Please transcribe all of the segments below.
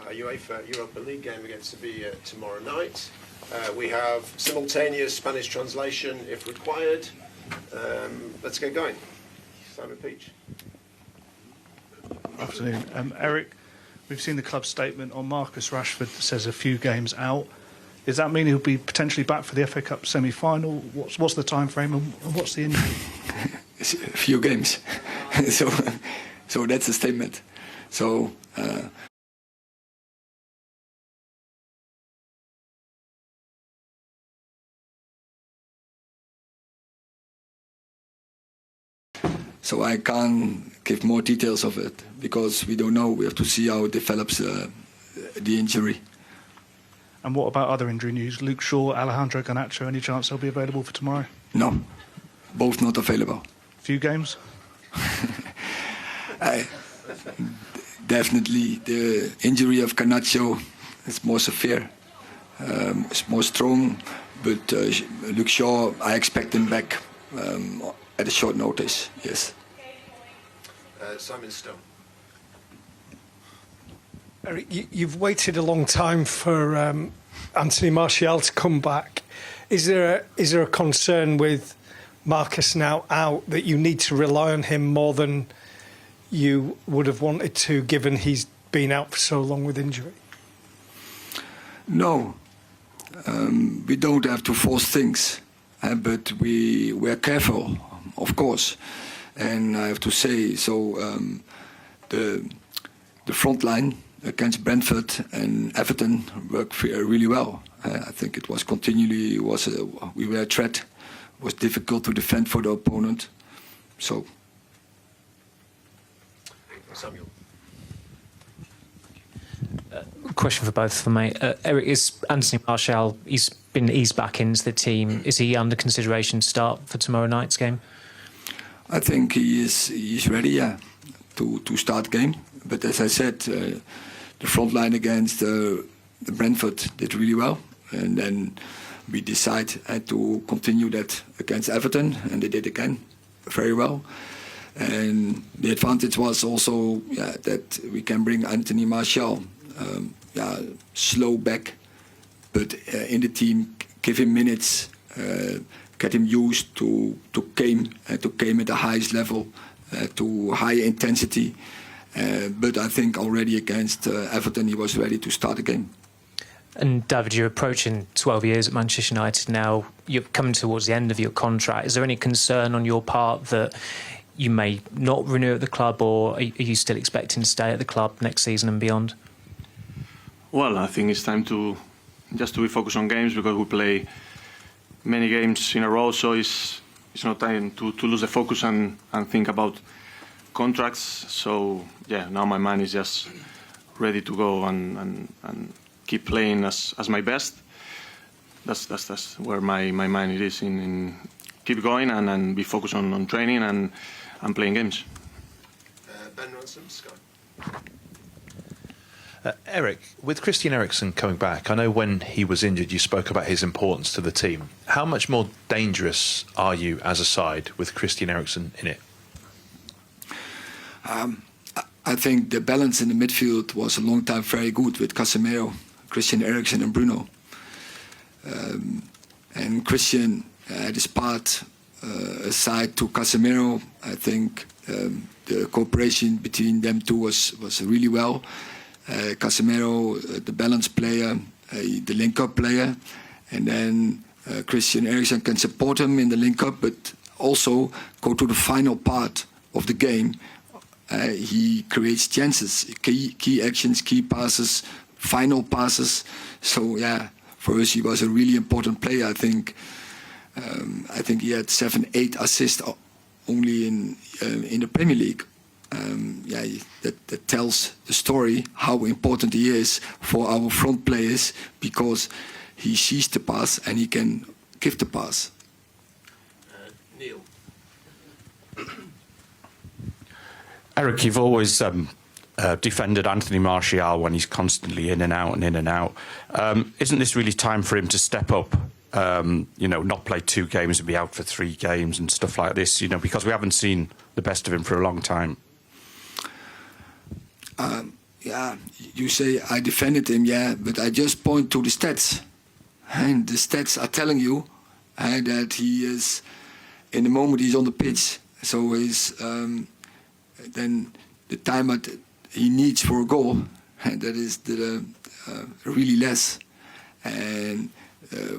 a UEFA Europa League game against Sevilla tomorrow night. We have simultaneous Spanish translation if required. Let's get going. Simon Peach. Afternoon. Eric, we've seen the club statement on Marcus Rashford that says a few games out. Does that mean he'll be potentially back for the FA Cup semi-final? What's the time frame and what's the injury? A few games. so that's a statement. So I can't give more details of it because we don't know. We have to see how it develops the injury. And what about other injury news? Luke Shaw, Alejandro Garnacho, any chance they'll be available for tomorrow? No, both not available. Few games? Definitely the injury of Garnacho is more severe, it's more strong, but Luke Shaw, I expect him back at a short notice, yes. Simon Stone. Eric, you've waited a long time for Anthony Martial to come back. Is there a concern with Marcus now out that you need to rely on him more than you would have wanted to, given he's been out for so long with injury? No, we don't have to force things, but we're careful, of course. And I have to say, so the front line against Brentford and Everton worked really well. I think it was continually we were a threat. It was difficult to defend for the opponent. So. Samuel. Question for both of me. Eric, is Anthony Martial, he's been eased back into the team. Is he under consideration to start for tomorrow night's game? I think he is ready, yeah, to start game. But as I said, the front line against the Brentford did really well. And then we decided to continue that against Everton, and they did again very well. And the advantage was also that we can bring Anthony Martial slow back, but in the team, give him minutes, get him used to game at the highest level, to high intensity. But I think already against Everton he was ready to start the game. And David, you're approaching 12 years at Manchester United now. You're coming towards the end of your contract. Is there any concern on your part that you may not renew at the club, or are you still expecting to stay at the club next season and beyond? Well, I think it's time to be focused on games, because we play many games in a row, so it's not time to lose the focus and think about contracts. So yeah, now my mind is just ready to go and keep playing as my best. That's where my mind is, in keep going and be focused on training and playing games. Ben Ransom, Sky. Eric, with Christian Eriksen coming back, I know when he was injured you spoke about his importance to the team. How much more dangerous are you as a side with Christian Eriksen in it? I think the balance in the midfield was a long time very good with Casemiro, Christian Eriksen and Bruno. And Christian had his part aside to Casemiro. I think the cooperation between them two was really well. Casemiro, the balance player, the link-up player, and then Christian Eriksen can support him in the link-up, but also go to the final part of the game. He creates chances, key actions, key passes, final passes. So yeah, for us he was a really important player. I think he had 7-8 assists only in the Premier League. That tells the story how important he is for our front players, because he sees the pass and he can give the pass. Neil. Eric, you've always defended Anthony Martial when he's constantly in and out and in and out. Isn't this really time for him to step up? Not play 2 games and be out for 3 games and stuff like this, because we haven't seen the best of him for a long time. yeah, you say I defended him, yeah, but I just point to the stats. And the stats are telling you that he is, in the moment he's on the pitch, so he's, then the time that he needs for a goal, and that is really less. And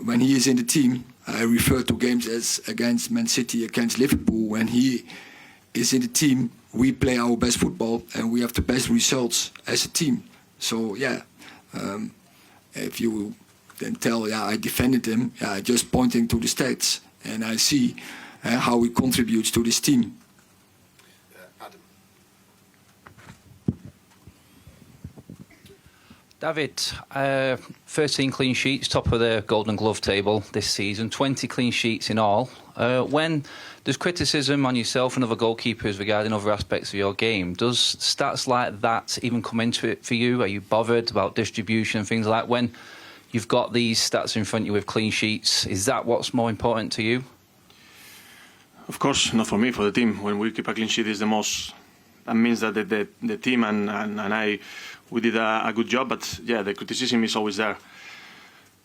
when he is in the team, I refer to games as against Man City, against Liverpool. When he is in the team, we play our best football and we have the best results as a team. So yeah, if you then tell, yeah, I defended him, yeah, just pointing to the stats, and I see how he contributes to this team. Adam. David, 13 clean sheets, top of the Golden Glove table this season, 20 clean sheets in all. When there's criticism on yourself and other goalkeepers regarding other aspects of your game, does stats like that even come into it for you? Are you bothered about distribution and things like that? When you've got these stats in front of you with clean sheets, is that what's more important to you? Of course, not for me, for the team. When we keep a clean sheet, is the most. That means that the team and I, we did a good job. But yeah, the criticism is always there.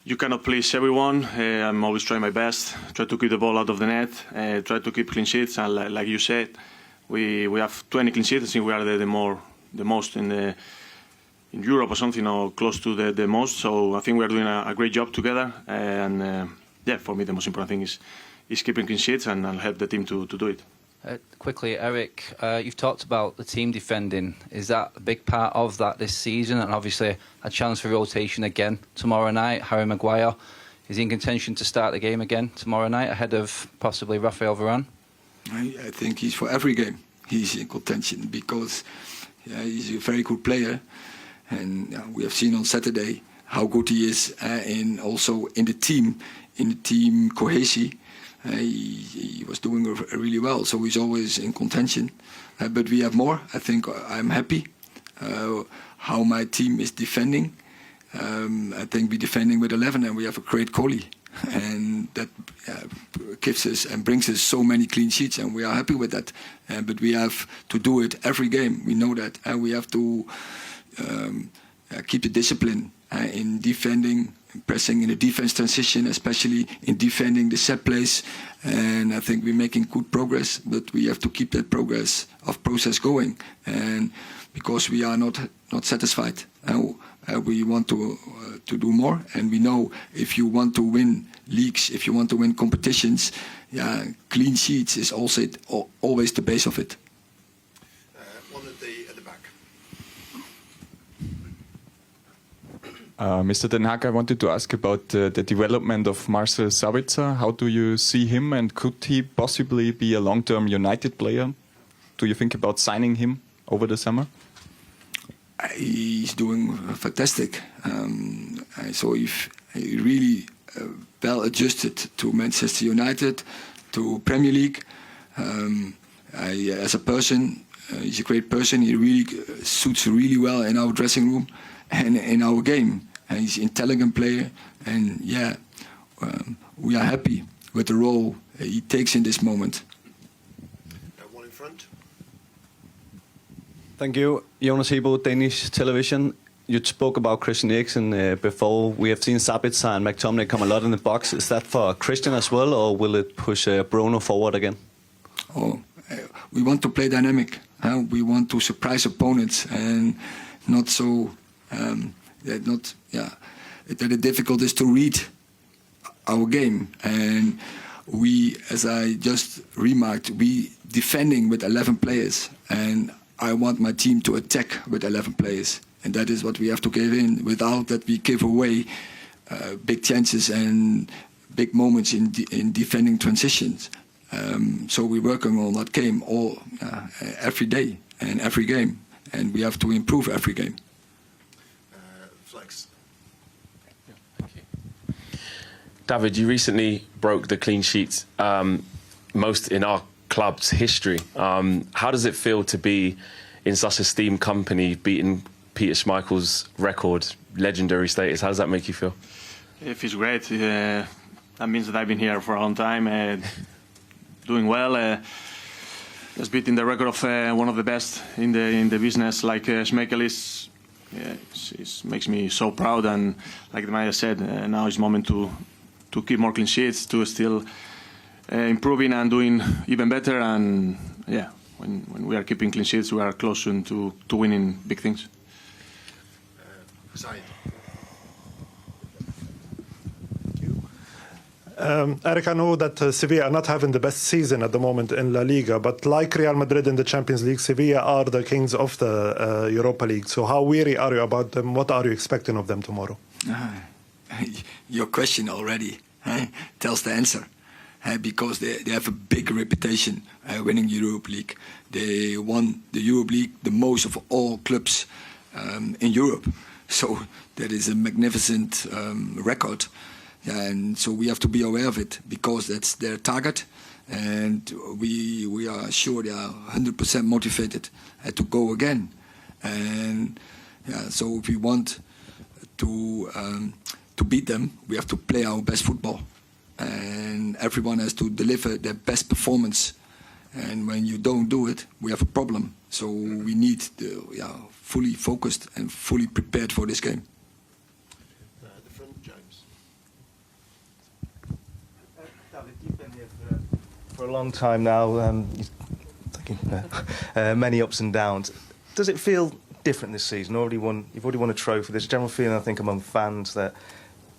You cannot please everyone. I'm always trying my best. Try to keep the ball out of the net. Try to keep clean sheets. And like you said, we have 20 clean sheets. I think we are the most in Europe or something, or close to the most. So I think we are doing a great job together. Yeah, for me the most important thing is keeping clean sheets, and I'll help the team to do it. Quickly, Eric, you've talked about the team defending. Is that a big part of that this season? And obviously a chance for rotation again tomorrow night. Harry Maguire, is he in contention to start the game again tomorrow night ahead of possibly Rafael Varane? I think he's for every game. He's in contention because he's a very good player. And we have seen on Saturday how good he is also in the team cohesion. He was doing really well, so he's always in contention. But we have more. I think I'm happy how my team is defending. I think we're defending with 11, and we have a great goalie, and that gives us and brings us so many clean sheets, and we are happy with that. But we have to do it every game. We know that, and we have to keep the discipline in defending. Pressing in the defense transition, especially in defending the set plays, and I think we're making good progress. But we have to keep that process going, and because we are not satisfied, we want to do more. And we know if you want to win leagues, if you want to win competitions, clean sheets is also always the base of it. One at the back. Mr. Den Haag, I wanted to ask about the development of Marcel Sabitzer. How do you see him, and could he possibly be a long-term United player? Do you think about signing him over the summer? He's doing fantastic. So he's really well adjusted to Manchester United, to Premier League. As a person, he's a great person. He really suits really well in our dressing room and in our game. And he's an intelligent player, and we are happy with the role he takes in this moment. One in front. Thank you. Jonas Hebo, Danish television. You spoke about Christian Eriksen before. We have seen Sabitzer and McTominay come a lot in the box. Is that for Christian as well, or will it push Bruno forward again? We want to play dynamic. We want to surprise opponents, and not so that it difficult is to read our game. And we, as I just remarked, we defending with 11 players, and I want my team to attack with 11 players, and that is what we have to give in, without that we give away big chances and big moments in defending transitions. So we're working on that game every day and every game, and we have to improve every game. Flex. David, you recently broke the clean sheets most in our club's history. How does it feel to be in such a steamed company, beating Peter Schmeichel's record, legendary status? How does that make you feel? It feels great. That means that I've been here for a long time, doing well. Just beating the record of one of the best in the business, like Schmeichel is yeah, it makes me so proud. And like the manager said, now is the moment to keep more clean sheets, to still improving and doing even better. And yeah, when we are keeping clean sheets, we are close soon to winning big things. Eric, I know that Sevilla are not having the best season at the moment in La Liga, but like Real Madrid in the Champions League, Sevilla are the kings of the Europa League. So how weary are you about them? What are you expecting of them tomorrow? Your question already tells the answer. Because they have a big reputation winning Europa League. They won the Europa League the most of all clubs in Europe. So that is a magnificent record. And so we have to be aware of it because that's their target. And we are sure they are 100% motivated to go again. And yeah, so if we want to beat them, we have to play our best football. And everyone has to deliver their best performance. And when you don't do it, we have a problem. So we need fully focused and fully prepared for this game. The front, James. David, you've been here for a long time now. Many ups and downs. Does it feel different this season? You've already won a trophy. There's a general feeling, I think, among fans that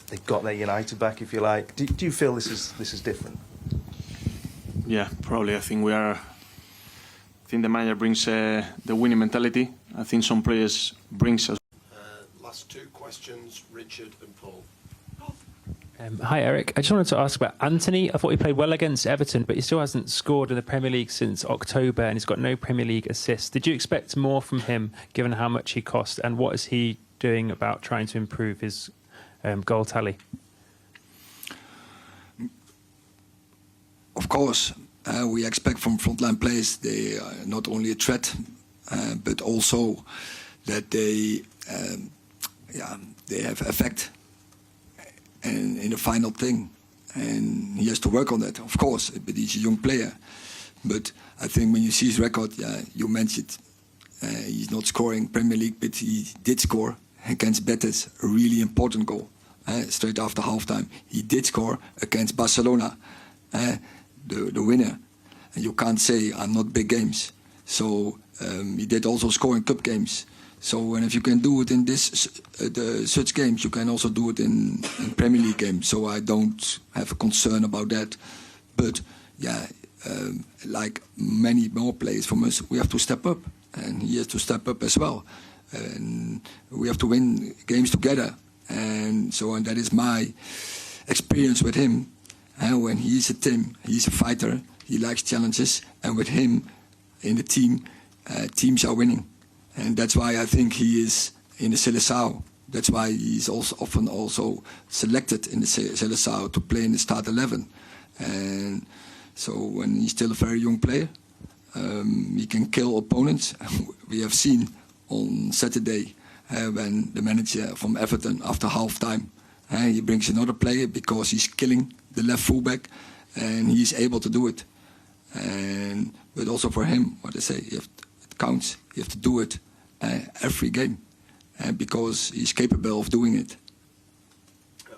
they've got their United back, if you like. Do you feel this is different? Yeah, probably. I think the manager brings the winning mentality. I think some players brings us. Last two questions, Richard and Paul. Hi, Eric. I just wanted to ask about Anthony. I thought he played well against Everton, but he still hasn't scored in the Premier League since October, and he's got no Premier League assists. Did you expect more from him, given how much he cost, and what is he doing about trying to improve his goal tally? Of course, we expect from frontline players they are not only a threat, but also that they have effect and in the final thing. And he has to work on that, of course, but he's a young player. But I think when you see his record, you mentioned he's not scoring Premier League, but he did score against Betis, a really important goal. Straight after halftime, he did score against Barcelona, the winner. And you can't say I'm not big games. So he did also score in cup games. So and if you can do it in such games, you can also do it in Premier League games. So I don't have a concern about that. But like many more players from us, we have to step up, and he has to step up as well. And we have to win games together. And that is my experience with him. When he's a team, he's a fighter. He likes challenges, and with him in the team, teams are winning. And that's why I think he is in the Seleção. That's why he's also often selected in the Seleção to play in the start 11. And so when he's still a very young player, he can kill opponents. We have seen on Saturday when the manager from Everton, after half-time, he brings another player because he's killing the left fullback, and he's able to do it. But also for him, what I say, it counts. You have to do it every game because he's capable of doing it.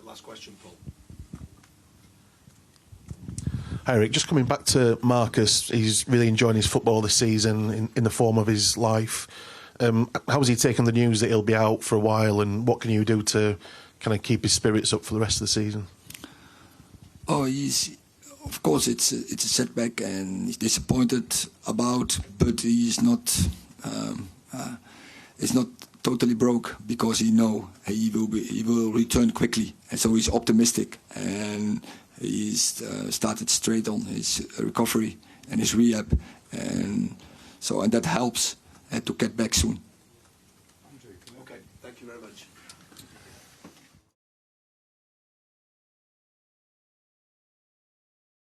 Last question, Paul. Hi, Eric. Just coming back to Marcus, he's really enjoying his football this season in the form of his life. How has he taken the news that he'll be out for a while, and what can you do to kind of keep his spirits up for the rest of the season? Of course, it's a setback, and he's disappointed about, but he's not totally broke because he will return quickly, and so he's optimistic, and he's started straight on his recovery and his rehab, and that helps to get back soon. Okay, thank you very much.